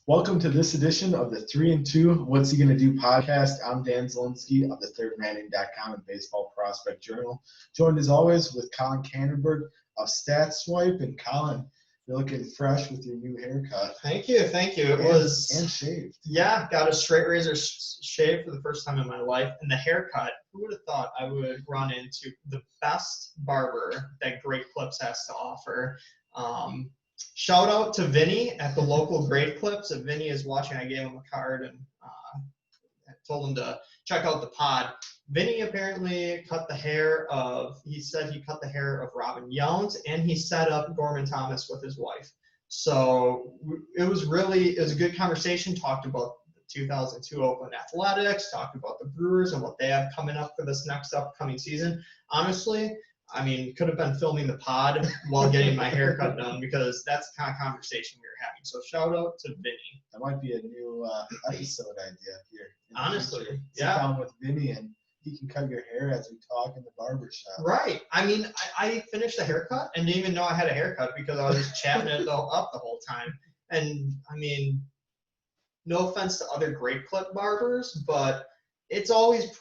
Welcome to this edition of the 3 and 2 What's He Gonna Do podcast. I'm Dan Zielinski of the thirdmanning.com and Baseball Prospect Journal. Joined as always with Collin of Stat Swipe. And Collin, you're looking fresh with your new haircut. Thank you. And shaved. Yeah, got a straight razor shave for the first time in my life. And the haircut, who would have thought I would run into the best barber that Great Clips has to offer? Shout out to Vinny at the local Great Clips. If Vinny is watching, I gave him a card and I told him to check out the pod. Vinny apparently cut the hair of Robin Yount, and he set up Gorman Thomas with his wife. So it was a good conversation. Talked about the 2002 Oakland Athletics, talked about the Brewers and what they have coming up for this next upcoming season. Honestly, I mean, could have been filming the pod while getting my haircut done because that's the kind of conversation we were having. So shout out to Vinny. That might be a new episode idea here. Honestly, Sit down with Vinny and he can cut your hair as we talk in the barber shop. Right. I mean, I finished the haircut and didn't even know I had a haircut because I was just chatting it up the whole time. And I mean, no offense to other Great Clip barbers, but it's always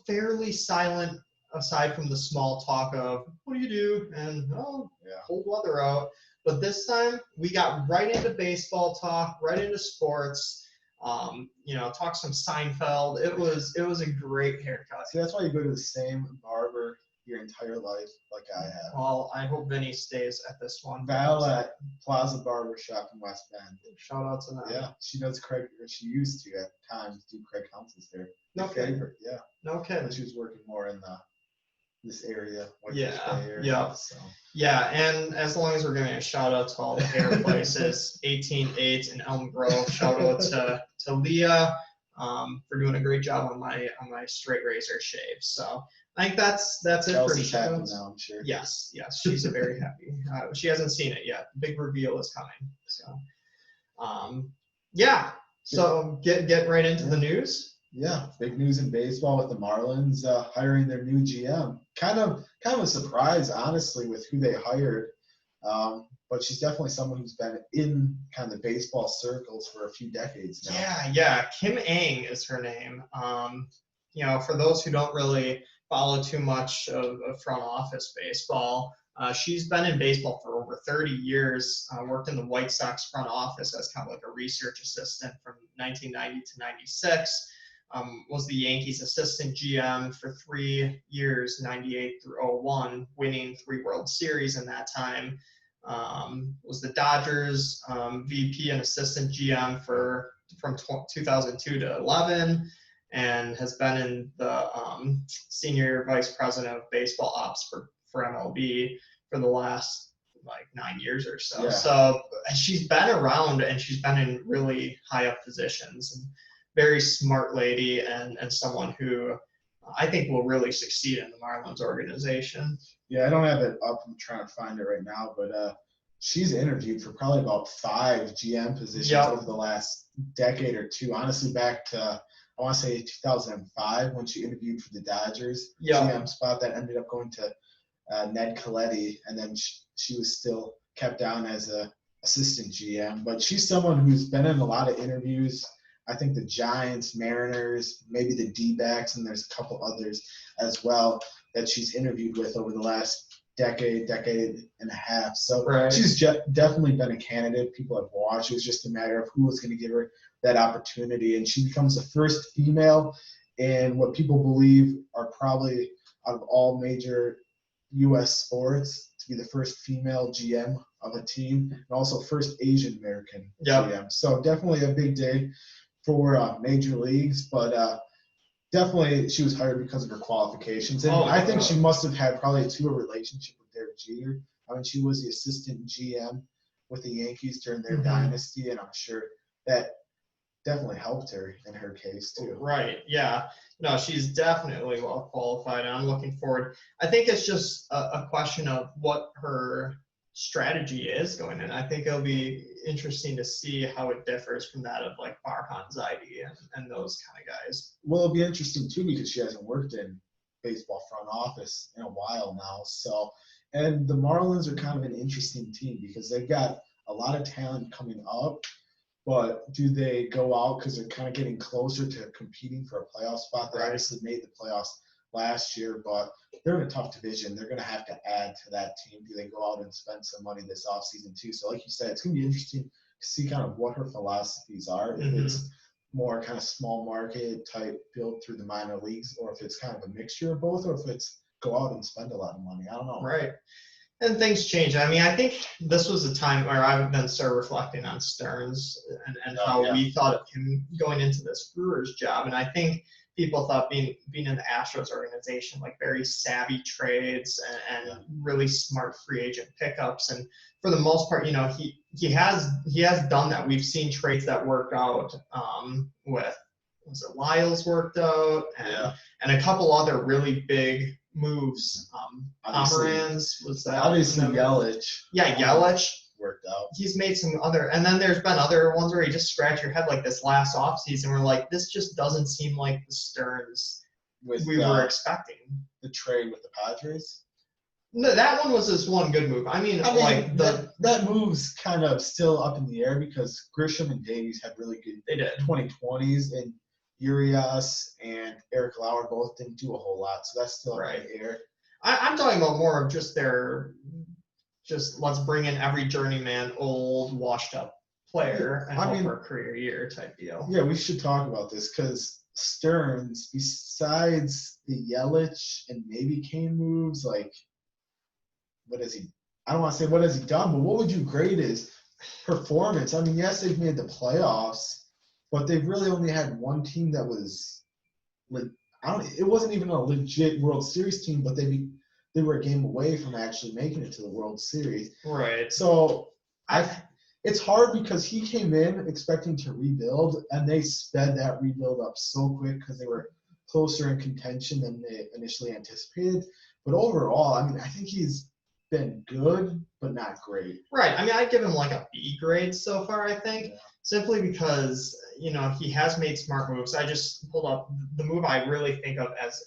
fairly silent aside from the small talk of what do you do and cold weather out. But this time we got right into baseball talk, right into sports. Talk some Seinfeld. It was a great haircut. See, that's why you go to the same barber your entire life, like I have. Well, I hope Vinny stays at this one. Val at Plaza Barber Shop in West Bend. Shout out to them. Yeah, she knows Craig, or she used to at times do Craig Counsell's there. No kidding. Favorite, yeah. No kidding. She was working more in this area. Yeah, and as long as we're giving a shout out to all the hair places, 18-8 in Elm Grove. Shout out to Leah for doing a great job on my straight razor shave. So I think that's it for Chelsea's happy now, I'm sure. Yes, she's very happy. She hasn't seen it yet. Big reveal is coming. So So get right into the news. Yeah, big news in baseball with the Marlins hiring their new GM. Kind of a surprise, honestly, with who they hired. But she's definitely someone who's been in kind of the baseball circles for a few decades now. Yeah. Kim Ng is her name. For those who don't really follow too much of front office baseball, she's been in baseball for over 30 years, worked in the White Sox front office as kind of like a research assistant from 1990 to 96. Was the Yankees assistant GM for 3 years, 98 through 01, winning 3 World Series in that time. Was the Dodgers VP and assistant GM from 2002 to 11, and has been in the senior vice president of baseball ops for MLB for the last 9 years or so. Yeah. So she's been around and she's been in really high up positions. And very smart lady and someone who I think will really succeed in the Marlins organization. Yeah, I don't have it up. I'm trying to find it right now, but she's interviewed for probably about 5 GM positions over the last decade or two. Honestly, back to, I want to say 2005 when she interviewed for the Dodgers GM spot that ended up going to Ned Colletti, and then she was still kept down as a assistant GM. But she's someone who's been in a lot of interviews. I think the Giants, Mariners, maybe the D-backs, and there's a couple others as well that she's interviewed with over the last decade and a half. So She's definitely been a candidate. People have watched. It was just a matter of who was going to give her that opportunity. And she becomes the first female in what people believe are probably, out of all major U.S. sports, to be the first female GM of a team, and also first Asian American GM. So definitely a big day for major leagues, but definitely she was hired because of her qualifications. And I think she must have had probably a relationship with Derek Jeter. I mean, she was the assistant GM with the Yankees during their dynasty, and I'm sure that definitely helped her in her case too. Right, yeah. No, she's definitely well qualified, and I'm looking forward. I think it's just a question of what her strategy is going in. I think it'll be interesting to see how it differs from that of like Farhan Zaidi and those kind of guys. Well, it'll be interesting too because she hasn't worked in baseball front office in a while now. So, and the Marlins are kind of an interesting team because they've got a lot of talent coming up, But do they go out because they're kind of getting closer to competing for a playoff spot? They obviously made the playoffs last year, but they're in a tough division. They're going to have to add to that team. Do they go out and spend some money this offseason too? So like you said, it's going to be interesting to see kind of what her philosophies are. If it's more kind of small market type build through the minor leagues, or if it's kind of a mixture of both, or if it's go out and spend a lot of money. I don't know. Right. And things change. I mean, I think this was a time where I then started reflecting on Stearns and how we thought of him going into this Brewers job. And I think people thought being in the Astros organization, like very savvy trades and really smart free agent pickups. And for the most part, he has done that. We've seen trades that work out with, was it Lyles worked out and a couple other really big moves. Pomeranz was that. Obviously Yelich. Yeah, Yelich worked out. He's made some other, and then there's been other ones where you just scratch your head, like this last offseason. We're like, this just doesn't seem like the Stearns we were expecting. The trade with the Padres. No, that one was just one good move. I mean like that move's kind of still up in the air because Grisham and Davies had really good 2020s, and Urias and Eric Lauer both didn't do a whole lot, so that's still up in the air. I'm talking about more of just let's bring in every journeyman, old, washed up player and hope for a career year type deal. Yeah, we should talk about this because Stearns, besides the Yelich and maybe Kane moves, like, what has he? I don't want to say what has he done, but what would you grade his performance? I mean, yes, they've made the playoffs, but they've really only had one team that was like, it wasn't even a legit World Series team, but they were a game away from actually making it to the World Series. Right. So it's hard because he came in expecting to rebuild, and they sped that rebuild up so quick because they were closer in contention than they initially anticipated. But overall, I mean, I think he's been good, but not great. Right. I mean, I'd give him like a B grade so far, I think, simply because, he has made smart moves. I just pulled up the move I really think of as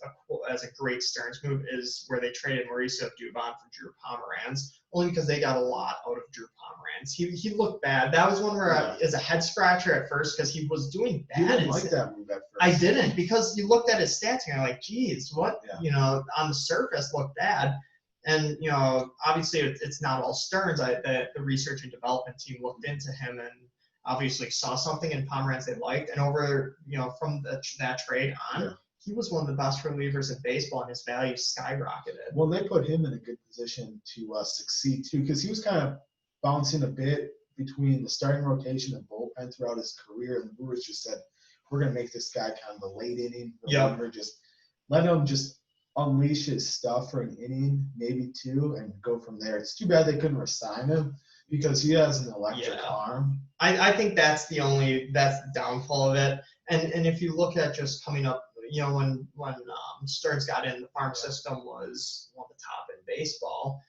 a great Stearns move is where they traded Mauricio Dubon for Drew Pomeranz, only because they got a lot out of Drew Pomeranz. He looked bad. That was one where is a head scratcher at first because he was doing bad. You didn't like that move at first. I didn't, because you looked at his stats and you're like, geez, what, on the surface looked bad. And, obviously it's not all Stearns. The research and development team looked into him and obviously saw something in Pomeranz they liked. And over, from that trade on, he was one of the best relievers in baseball, and his value skyrocketed. Well, they put him in a good position to succeed, too, because he was kind of bouncing a bit between the starting rotation and bullpen throughout his career. And the Brewers just said, we're going to make this guy kind of a late inning reliever. Just let him just unleash his stuff for an inning, maybe two, and go from there. It's too bad they couldn't resign him because he has an electric arm. I think that's the downfall of it. And if you look at just coming up, when Stearns got in, the farm system was one of the top in baseball.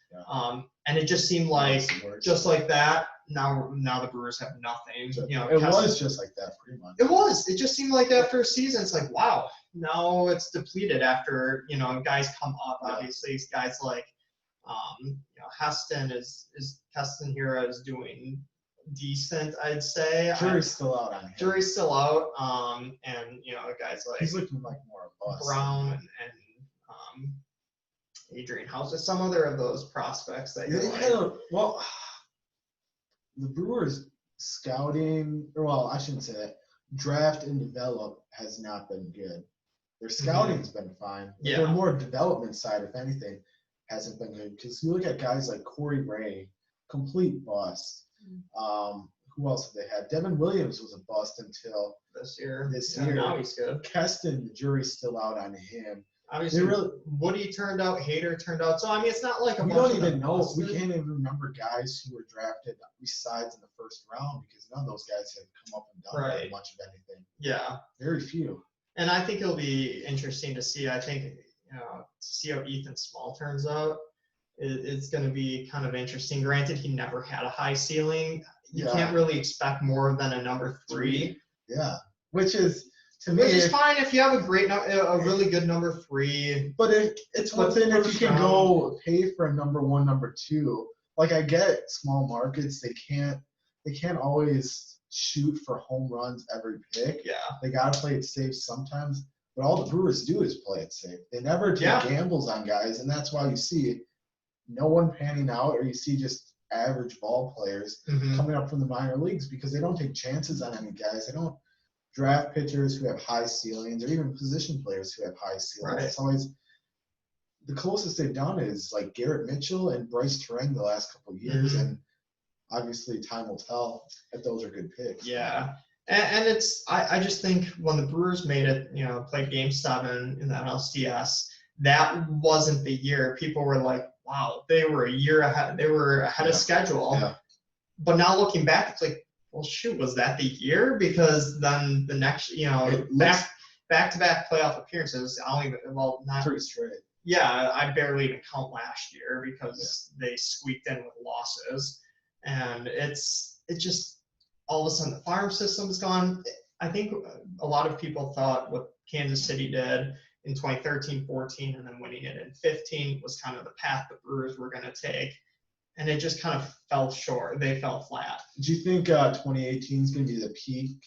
And it just seemed like just like that. Now the Brewers have nothing. It was just like that pretty much. It was. It just seemed like after a season, it's like, wow, now it's depleted after, guys come up. Obviously, guys like, Heston Heston here is doing decent, I'd say. Jury's still out on him. Jury's still out. And, guys like he's looking like more of us. Brown and Adrian House, some other of those prospects that you're like. The Brewers scouting, I shouldn't say that. Draft and develop has not been good. Their scouting's been fine. Yeah. Their more development side, if anything, hasn't been good. Because you look at guys like Corey Ray, complete bust. Who else have they had? Devin Williams was a bust until this year. Now he's good. Keston, the jury's still out on him. Obviously, Woody turned out, Hader turned out. So, I mean, it's not like we don't even know. We can't even remember guys who were drafted besides in the first round because none of those guys have come up and done very much of anything. Yeah. Very few. And I think it'll be interesting to see. I think, to see how Ethan Small turns out. It's going to be kind of interesting. Granted, he never had a high ceiling. You can't really expect more than a number 3. Yeah. Which is, to me, which is fine if you have a really good number 3. But it's one thing if you can go pay for a number 1, number 2. Like, I get small markets, they can't always shoot for home runs every pick. Yeah. They got to play it safe sometimes. But all the Brewers do is play it safe. They never take gambles on guys, and that's why you see no one panning out, or you see just average ball players coming up from the minor leagues because they don't take chances on any guys. They don't draft pitchers who have high ceilings, or even position players who have high ceilings. Right. It's always the closest they've done is like Garrett Mitchell and Bryce Terang the last couple of years, and obviously time will tell if those are good picks. Yeah. And it's I just think when the Brewers made it, played Game 7 in the NLCS, that wasn't the year. People were like, wow, they were a year ahead. They were ahead of schedule. Yeah. But now looking back, it's like, well, shoot, was that the year? Because then the next, back-to-back playoff appearances, not 3 straight. Yeah, I barely even count last year because they squeaked in with losses. And it's just all of a sudden the farm system's gone. I think a lot of people thought what Kansas City did in 2013-14 and then winning it in 15 was kind of the path the Brewers were going to take. And it just kind of fell short. They fell flat. Do you think 2018 is going to be the peak?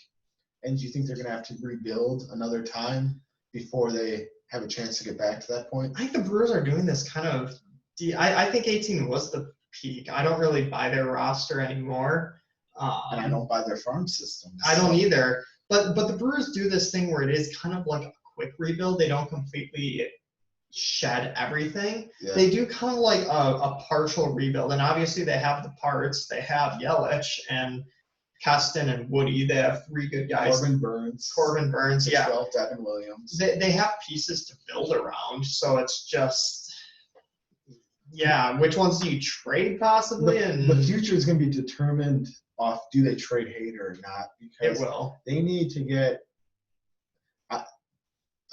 And do you think they're going to have to rebuild another time before they have a chance to get back to that point? I think the Brewers are doing this kind of I think 18 was the peak. I don't really buy their roster anymore. And I don't buy their farm system. I don't either. But the Brewers do this thing where it is kind of like a quick rebuild. They don't completely shed everything. Yeah. They do kind of like a partial rebuild. And obviously they have the parts. They have Yelich and Keston and Woody. They have 3 good guys. Corbin Burns. Yeah. Devin Williams. They have pieces to build around. So it's just, which ones do you trade possibly? The future is going to be determined off, do they trade Hader or not? Because it will. They need to get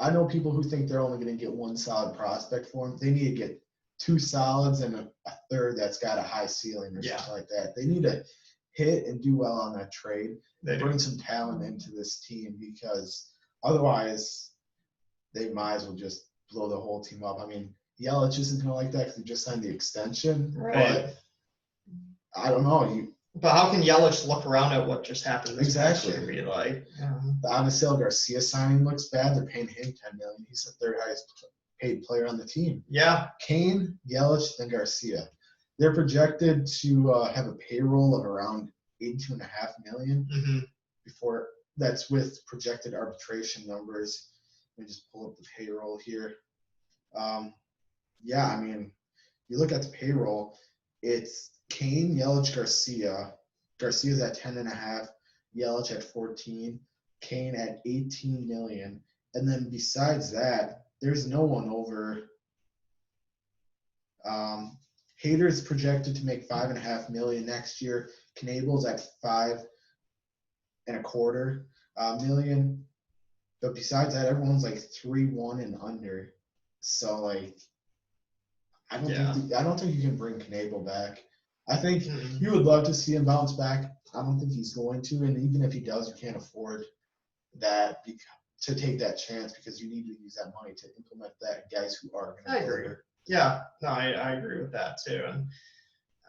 I know people who think they're only going to get 1 solid prospect for him. They need to get 2 solids and a third that's got a high ceiling or something like that. They need to hit and do well on that trade. Bring some talent into this team, because otherwise they might as well just blow the whole team up. I mean, Yelich isn't going to like that because he just signed the extension. Right. But I don't know. But how can Yelich look around at what just happened this exactly and be like, the Avisel Garcia signing looks bad. They're paying him $10 million. He's the 3rd highest paid player on the team. Yeah. Kane, Yelich, and Garcia. They're projected to have a payroll of around $82.5 million before. That's with projected arbitration numbers. Let me just pull up the payroll here. I mean, you look at the payroll, it's Kane, Yelich, Garcia. Garcia's at 10.5, Yelich at 14, Kane at 18 million. And then besides that, there's no one over. Hader's projected to make $5.5 million next year. Knable's at $5.25 million. But besides that, everyone's like 3-1 and under. So like, I don't think you can bring Knable back. I think you would love to see him bounce back. I don't think he's going to, and even if he does, you can't afford that to take that chance, because you need to use that money to implement that guys who are going to. I agree. Yeah, no, I agree with that too, and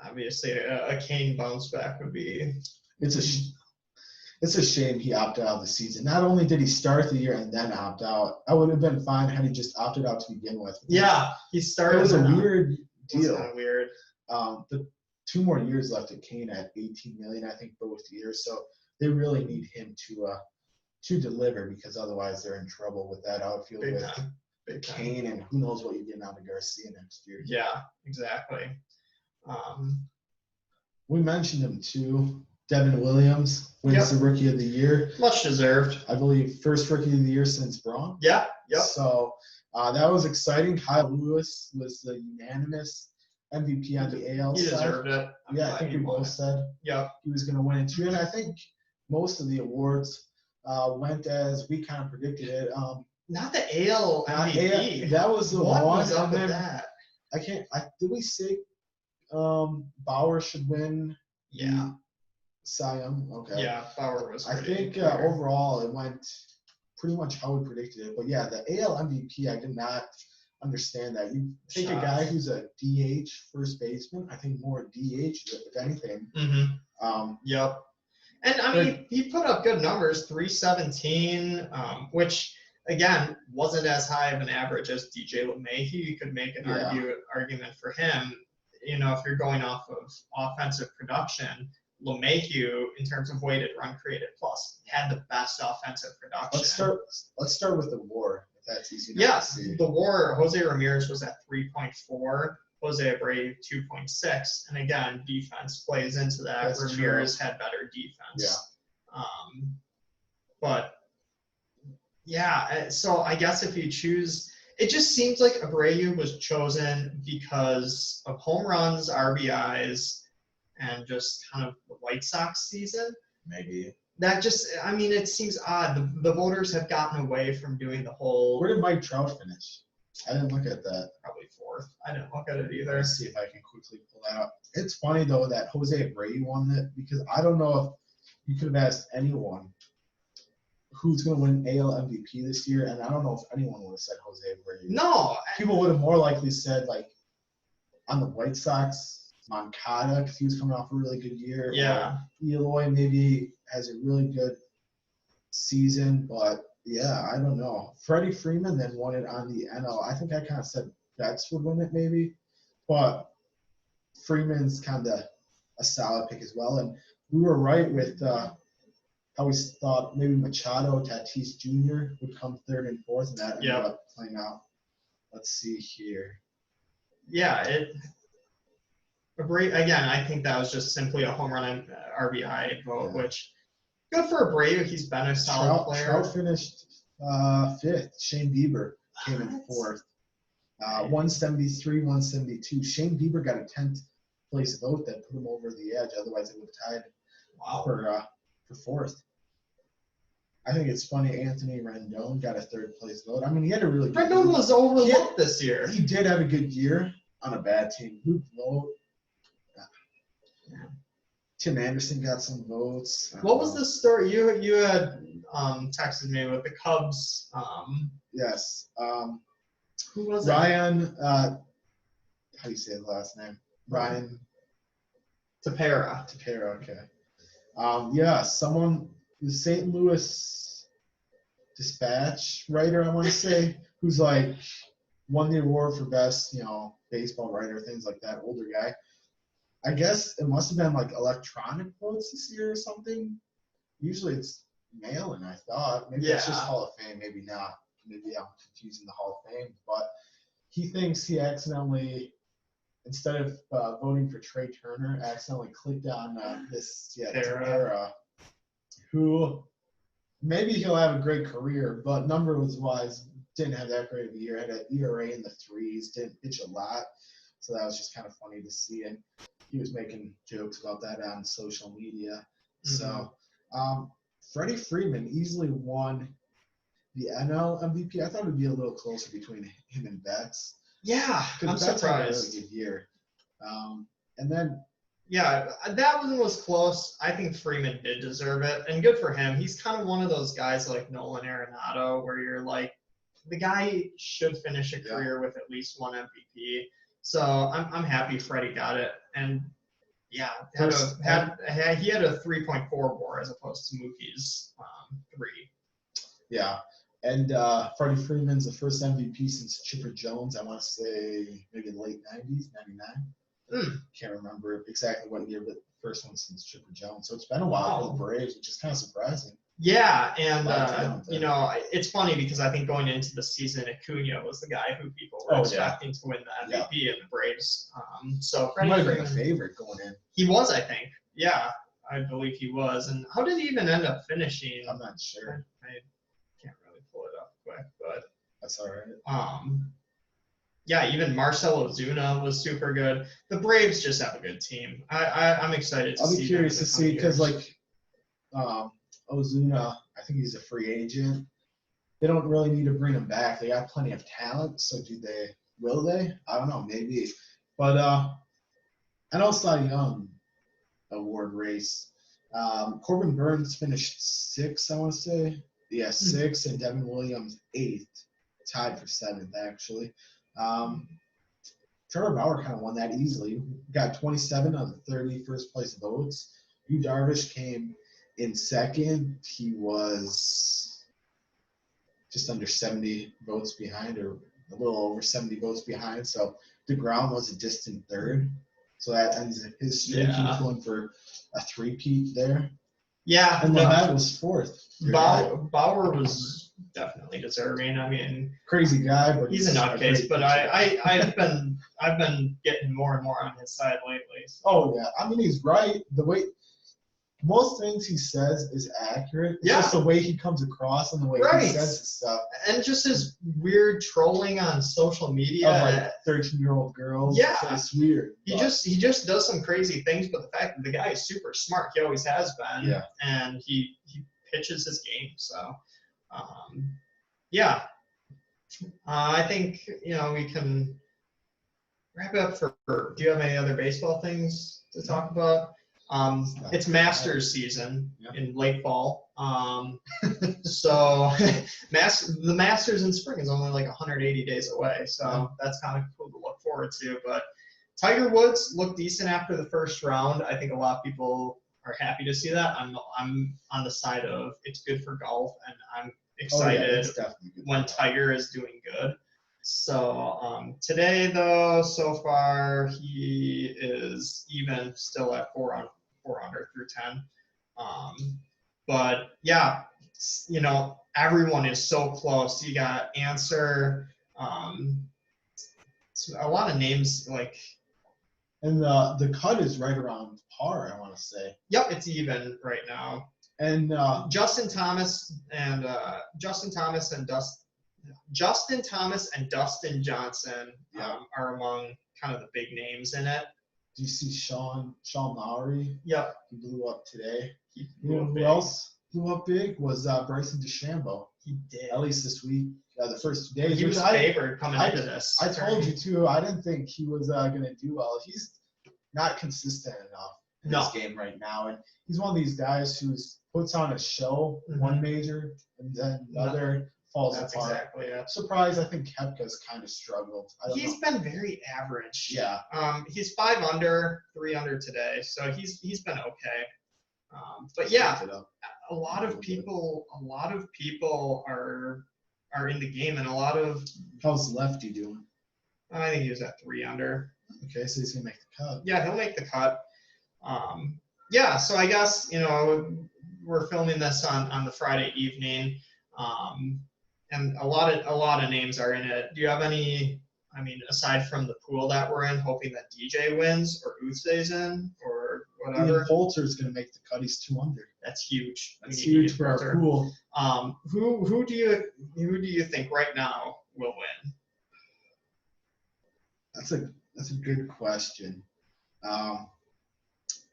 obviously a Kane bounce back would be. It's a shame he opted out of the season. Not only did he start the year and then opt out, I would have been fine had he just opted out to begin with. Yeah, he started. It was a weird deal. It was kind of weird. The 2 more years left at Kane at $18 million, I think, both years. So they really need him to deliver, because otherwise they're in trouble with that outfield with Kane, and who knows what you're getting out of Garcia next year. Yeah, exactly. We mentioned him too. Devin Williams wins the Rookie of the Year. Much deserved. I believe first Rookie of the Year since Braun. Yeah. Yep. So that was exciting. Kyle Lewis was the unanimous MVP on the AL side. He deserved it. I think we both said he was going to win it too. And I think most of the awards went as we kind of predicted it. Not the AL MVP. That was the what one. Was up with that? Did we say Bauer should win? Yeah. Cy Young? Okay. Yeah, Bauer was. I think overall it went pretty much how we predicted it. But yeah, the AL MVP, I did not understand that. You take a guy who's a DH first baseman, I think more DH if anything. Yep. And I mean, he put up good numbers, 317, which again wasn't as high of an average as DJ LeMahieu. You could make an argument for him. If you're going off of offensive production, LeMahieu, in terms of weighted run created plus, had the best offensive production. Let's start with the WAR. If that's easy. Yes, the WAR. Jose Ramirez was at 3.4. Jose Abreu 2.6, and again, defense plays into that. That's Ramirez true. had better defense. Yeah. But yeah, so I guess if you choose, it just seems like Abreu was chosen because of home runs, RBIs, and just kind of the White Sox season. Maybe. That just, I mean, it seems odd. The voters have gotten away from doing the whole. Where did Mike Trout finish? I didn't look at that. Probably fourth. I didn't look at it either. Let's see if I can quickly pull that up. It's funny, though, that Jose Abreu won it because I don't know if you could have asked anyone who's going to win AL MVP this year, and I don't know if anyone would have said Jose Abreu. No. People would have more likely said, like, on the White Sox, Moncada, because he was coming off a really good year. Yeah. Eloy maybe has a really good season, but yeah, I don't know. Freddie Freeman then won it on the NL. I think I kind of said Betts would win it maybe, but Freeman's kind of a solid pick as well. And we were right with how we thought maybe Machado, Tatis Jr. would come third and fourth, and that ended up playing out. Let's see here. Yeah, again, I think that was just simply a home run and RBI vote, which good for Abreu. He's been a solid player. Trout finished fifth. Shane Bieber came in fourth. 173, 172. Shane Bieber got a 10th place vote that put him over the edge. Otherwise, it would have tied for fourth. I think it's funny. Anthony Rendon got a third place vote. I mean, he had a really good Rendon was overlooked this year. He did have a good year on a bad team. Who vote? Tim Anderson got some votes. What was the story? You had texted me with the Cubs. Yes. Who was Ryan, how do you say his last name? Ryan Tepera, okay. Someone, the St. Louis Dispatch writer, I want to say, who's like won the award for best, baseball writer, things like that, older guy. I guess it must have been like electronic votes this year or something. Usually it's mail-in, I thought. Maybe it's just Hall of Fame, maybe not. Maybe I'm confusing the Hall of Fame. But he thinks he accidentally, instead of voting for Trey Turner, accidentally clicked on Tepera, who maybe he'll have a great career, but numbers-wise didn't have that great of a year. Had an ERA in the threes, didn't pitch a lot. So that was just kind of funny to see. And he was making jokes about that on social media. Mm-hmm. So Freddie Freeman easily won the NL MVP. I thought it would be a little closer between him and Betts. Yeah, I'm surprised. Had a really good year. And then. Yeah, that one was close. I think Freeman did deserve it, and good for him. He's kind of one of those guys like Nolan Arenado, where you're like, the guy should finish a career with at least one MVP. So I'm happy Freddie got it, and he had a 3.4 WAR as opposed to Mookie's 3. Yeah, and Freddie Freeman's the first MVP since Chipper Jones. I want to say maybe the late 90s, 99. Can't remember exactly what year, but the first one since Chipper Jones. So it's been a while for the Braves, which is kind of surprising. Yeah, and it's funny because I think going into the season, Acuna was the guy who people were expecting to win the MVP in the Braves. So Freddie Freeman Freeman, the favorite going in. He was, I think. Yeah, I believe he was. And how did he even end up finishing? I'm not sure. I can't really pull it up quick, but that's all right. Even Marcell Ozuna was super good. The Braves just have a good team. I'm excited to see. I'll be curious to see because Ozuna, I think he's a free agent. They don't really need to bring him back. They got plenty of talent. So will they? I don't know, maybe. But NL Cy Young award race. Corbin Burns finished 6th, I want to say. Yeah, 6th, and Devin Williams 8th. Tied for 7th, actually. Trevor Bauer kind of won that easily. Got 27 of the 30 first place votes. Yu Darvish came In second, he was just under 70 votes behind, or a little over 70 votes behind. So DeGrom was a distant third. So that ends his streak. He was going for a three-peat there. Yeah. And Labatt was fourth. Bauer was definitely deserving. I mean, crazy guy, but he's a nutcase. But I've been getting more and more on his side lately. So. Oh yeah, I mean he's right. The way most things he says is accurate. It's just the way he comes across and the way he says his stuff. And just his weird trolling on social media. Of like 13-year-old girls. Yeah. It's weird. He just does some crazy things, but the fact that the guy is super smart, he always has been. Yeah. And he pitches his game. So, yeah. I think, we can wrap it up for – do you have any other baseball things to talk about? It's Masters season in late fall. So the Masters in spring is only like 180 days away. So that's kind of cool to look forward to. But Tiger Woods looked decent after the first round. I think a lot of people are happy to see that. I'm on the side of it's good for golf, and I'm excited when Tiger is doing good. So today, though, so far he is even still at 4 under through 10. But yeah, everyone is so close. You got Answer, a lot of names like. And the cut is right around par, I want to say. Yep, it's even right now. And Justin Thomas and Dustin Johnson are among kind of the big names in it. Do you see Sean Lowry? Yep. He blew up today. Who else blew up big was Bryson DeChambeau. He did. At least this week, the first 2 days. He was favored coming into this. I told you, too. I didn't think he was going to do well. He's not consistent enough in this game right now. And he's one of these guys who puts on a show, one major, and then the other falls apart. That's exactly it. Surprised, I think Koepka's kind of struggled. He's been very average. Yeah. He's 5 under, 3 under today, so he's been okay. But yeah, a lot of people are in the game, and a lot of. How's Lefty doing? I think he was at 3 under. Okay, so he's gonna make the cut. Yeah, he'll make the cut. Yeah, so I guess we're filming this on the Friday evening. And a lot of names are in it. Do you have any? I mean, aside from the pool that we're in, hoping that DJ wins or Uth stays in or whatever. I mean, Poulter's gonna make the cut. He's 2 under. That's huge. That's huge for our pool. Who do you think right now will win? That's a good question.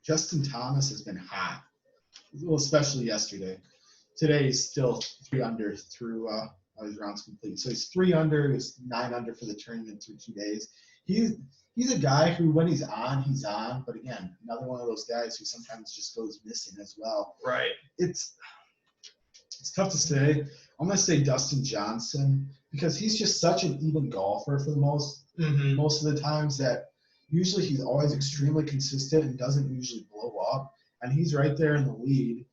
Justin Thomas has been hot, well, especially yesterday. Today he's still 3 under through all his rounds complete. So he's 3 under, he's 9 under for the tournament through 2 days. He's a guy who, when he's on, he's on. But again, another one of those guys who sometimes just goes missing as well. Right. It's tough to say. I'm gonna say Dustin Johnson because he's just such an even golfer for the most of the times that usually he's always extremely consistent and doesn't usually blow up. And he's right there in the lead.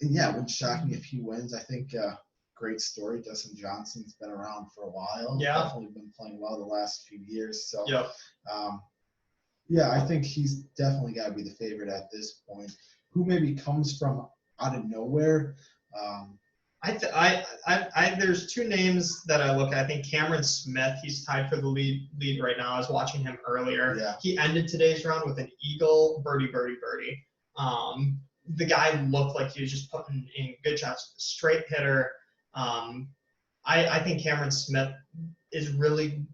And yeah, it wouldn't shock me if he wins. I think great story. Dustin Johnson's been around for a while. Yeah. Definitely been playing well the last few years. So yep. I think he's definitely got to be the favorite at this point. Who maybe comes from out of nowhere? There's 2 names that I look at. I think Cameron Smith, he's tied for the lead right now. I was watching him earlier. Yeah. He ended today's round with an eagle, birdie. The guy looked like he was just putting in good shots, straight hitter. I think Cameron Smith is really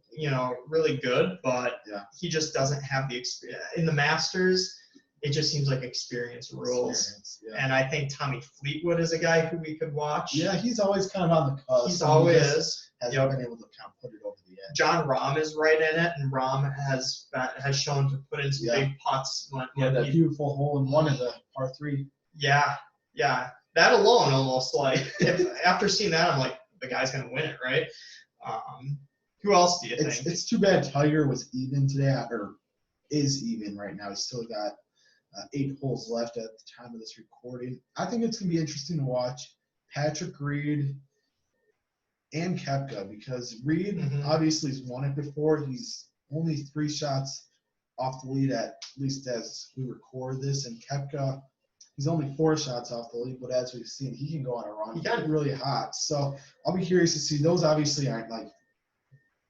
good, but he just doesn't have the experience. In the Masters, it just seems like experience rules. And I think Tommy Fleetwood is a guy who we could watch. Yeah, he's always kind of on the cusp. He's always hasn't been able to kind of put it over the edge. John Rahm is right in it, and Rahm has shown to put in some big putts. That beautiful hole in one of the par 3. Yeah. That alone, almost like after seeing that, I'm like, the guy's gonna win it, right? Who else do you think? It's too bad Tiger was even today, or is even right now. He's still got 8 holes left at the time of this recording. I think it's going to be interesting to watch Patrick Reed and Koepka, because Reed obviously has won it before. He's only 3 shots off the lead at least as we record this, and Koepka, he's only 4 shots off the lead, but as we've seen, he can go on a run. He got really hot. So I'll be curious to see. Those obviously aren't like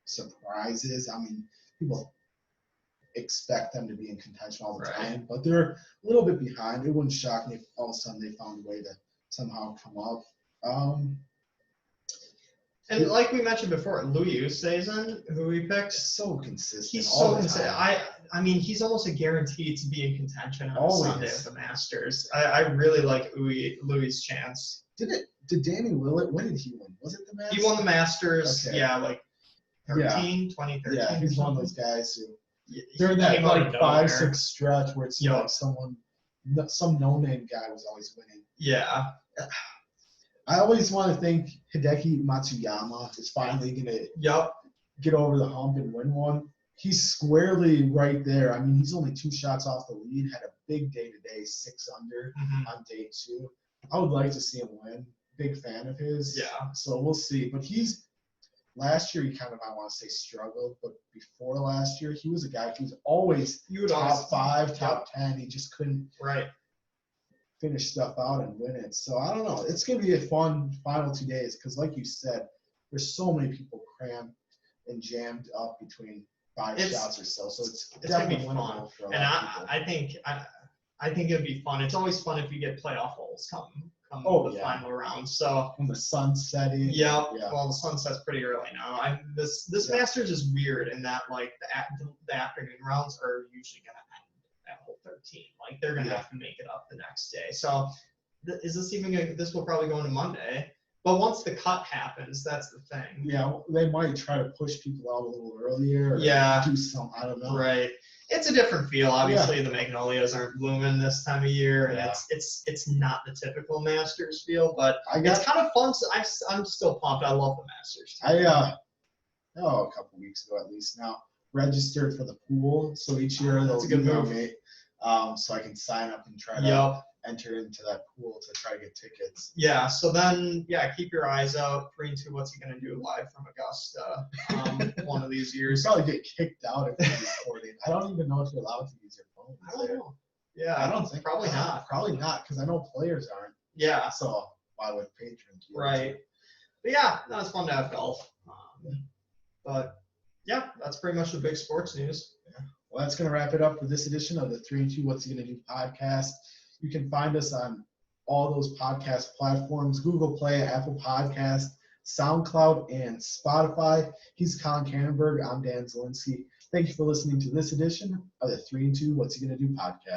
surprises. I mean, people expect them to be in contention all the time, but they're a little bit behind. It wouldn't shock me if all of a sudden they found a way to somehow come up. And like we mentioned before, Louis Oosthuizen, who we picked, so consistent. He's so consistent. I mean, he's almost a guarantee to be in contention on Sunday at the Masters. I really like Louis' chance. Did Danny Willett? When did he win? Was it the Masters? He won the Masters. Okay. Yeah, like 2013. Yeah, he's one of those guys who during that like 5-6 stretch where it seemed like some no-name guy was always winning. Yeah. I always want to think Hideki Matsuyama is finally going to get over the hump and win one. He's squarely right there. I mean, he's only 2 shots off the lead, had a big day today, 6 under on day 2. I would like to see him win. Big fan of his. Yeah. So we'll see. But last year he kind of, I want to say, struggled. But before last year, he was a guy who was always top 5, top 10. He just couldn't finish stuff out and win it. So I don't know. It's going to be a fun final 2 days because, like you said, there's so many people crammed and jammed up between 5 shots or so. So it's definitely going to be fun. For a lot of people. I think it'd be fun. It's always fun if you get playoff holes come the final round. So when the sun's setting. Yeah. Well, the sun sets pretty early now. This Masters is weird in that like the afternoon rounds are usually going to end at hole 13. Like they're going to have to make it up the next day. So is this even this will probably go into Monday. But once the cut happens, that's the thing. Yeah, they might try to push people out a little earlier. Or do something. I don't know. Right. It's a different feel. Obviously, the magnolias aren't blooming this time of year, and it's not the typical Masters feel. But it's kind of fun. So I'm still pumped. I love the Masters. A couple weeks ago at least now, registered for the pool. So each year that's a good move. Me, so I can sign up and try to enter into that pool to try to get tickets. Yeah, so then, keep your eyes out. 3-2, what's he going to do live from Augusta one of these years? You'll probably get kicked out if you're recording. I don't even know if you're allowed to use your phone. I don't know. Yeah, I don't think. Probably not. Probably not, because I know players aren't. Yeah. So why would patrons? Right. But yeah, no, it's fun to have golf. But yeah, that's pretty much the big sports news. Yeah. Well, that's going to wrap it up for this edition of the 3-2 What's He Gonna Do podcast. You can find us on all those podcast platforms: Google Play, Apple Podcast, SoundCloud, and Spotify. He's Collin Cannonberg. I'm Dan Zielinski. Thank you for listening to this edition of the 3-2 What's He Gonna Do podcast.